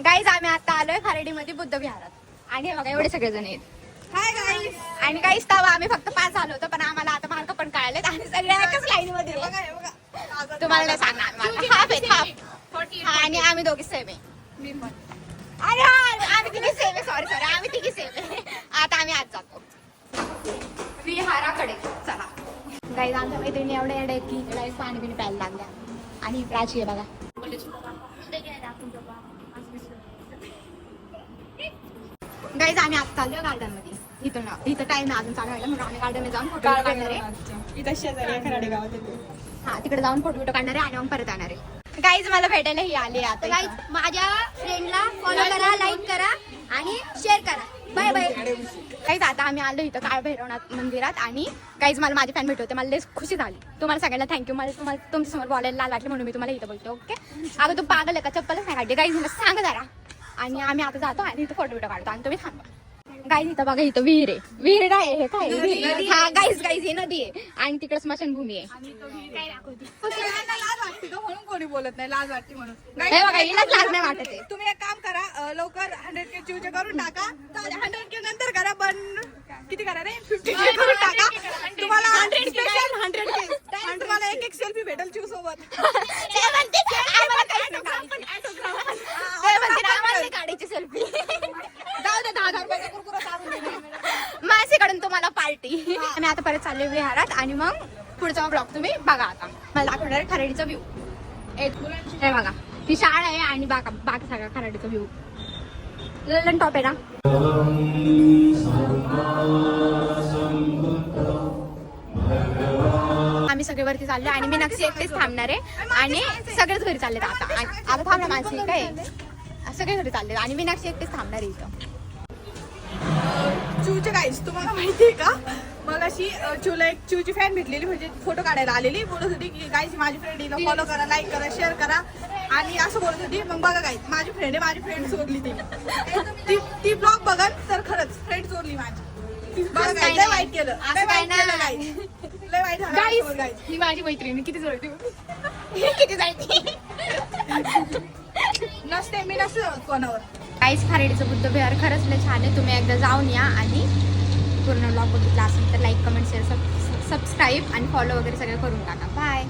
Guys आम्ही आता आलोय खरेडीमध्ये बुद्ध विहारात आणि हे बघा एवढे सगळेजण आहेत. Hi guys. आणि गाईज तेव्हा आम्ही फक्त 5 झालो होतो पण आम्हाला आता मार्क पण कळलेत आणि सगळे एकाच लाईन मध्ये आहे. बघा हे बघा. तुम्हाला नाही सांगणार मला. हाफ आहेत हाफ. आणि आम्ही दोघी सेम आहे. मी पण. अरे आम्ही तिघी सेम आहे. सॉरी आम्ही तिघी सेम आहे. आता आम्ही आज जातो विहाराकडे. चला गाईज आमच्या मैत्रिणी एवढ्या एवढ्या आहेत की इकडे पाणी बिणी प्यायला लागल्या आणि प्राची आहे बघा. गाईज आम्ही आता चाललोय गार्डन मध्ये. इथं टाइम आहे अजून चालू व्हायला म्हणून आम्ही गार्डन जाऊन फोटो काढणार आहे. इथं शेजारी खराडे गावात येते. हा तिकडे जाऊन फोटो काढणार आहे आणि मग परत येणार आहे. गाईज मला भेटायला ही आली आता. गाईज माझ्या फ्रेंडला फॉलो करा, लाईक करा आणि शेअर करा. Bye bye. गाईज आता आम्ही आलो इथं काळ भैरवनाथ मंदिरात आणि गाईज मला माझे फॅन भेटले होते. मला लई खुशी झाली. तुम्हाला सगळ्यांना थँक्यू. मला तुमच्यासमोर बोलायला लाज वाटली म्हणून मी तुम्हाला इथं बोलतो. ओके अगं तू पागल आहे का? चप्पलच नाही काढली. गाईज मला सांग जरा. आणि आम्ही आता जातो आणि इथं फोटो काढतो आणि तुम्ही थांबा. गाईज इथं बघा इथं विहीर आहे. विहीर आहे हे काय? हा गाईज ही नदी आहे आणि तिकडे स्मशानभूमी आहे. लाज वाटते का म्हणून कोणी बोलत नाही. लाज वाटते म्हणून. हे बघा हिला लाज नाही वाटत आहे. तुम्ही एक काम करा लवकर 100K चिवचे करून टाका. 100K नंतर करा पण किती करा रे 50K करून टाका. तुम्हाला 100 स्पेशल 100K आणि तुम्हाला एक सेल्फी भेटेल चिव सोबत. ते म्हणते आम्हाला काढायची सेल्फी. जाऊ दे 10,000 रुपयाचा कुरकुरा चालून दे. माझ्याकडून तुम्हाला पार्टी. आम्ही आता परत चाललोय विहारात आणि मग पुढचा ब्लॉग तुम्ही बघा. आता मला दाखवणार आहे खराडीचा व्ह्यू. हे बघा ही शाळा आहे आणि बाकी सगळा खराडीचा व्ह्यू. ललन टॉप आहे ना. आम्ही सगळे वरती चाललो आणि मी नक्षी एकटेच थांबणार आहे आणि सगळेच घरी चाललेत आता. आता थांबणार माणसं काय सगळे घरी चालले आणि मी नक्षी एकटेच थांबणार आहे इथं. चिवचे गाईस तुम्हाला माहितीये का मग अशी चिवला एक चिवची फॅन भेटलेली म्हणजे फोटो काढायला आलेली. बोलत होती की गाईस माझी फ्रेंड हिला फॉलो करा, लाईक करा, शेअर करा आणि असं बोलत होती. मग बघा गाईस माझी फ्रेंड आहे. माझी फ्रेंड चोरली ती ब्लॉग बघा तर खरंच फ्रेंड चोरली माझी. बघा गाईस लय वाईट केलं. लय वाईट केलं गाईस. लय वाईट झालं गाईस. ही माझी मैत्रिणी किती जोडती किती जायची नसते मी नसते कोणावर. काहीच खरेडीचं बुद्ध विहार खरंच लय छान आहे. तुम्ही एकदा जाऊन या आणि पूर्ण ब्लॉग बघितला असेल तर लाईक कमेंट शेअर सबस्क्राईब आणि फॉलो वगैरे सगळं करून टाका. बाय.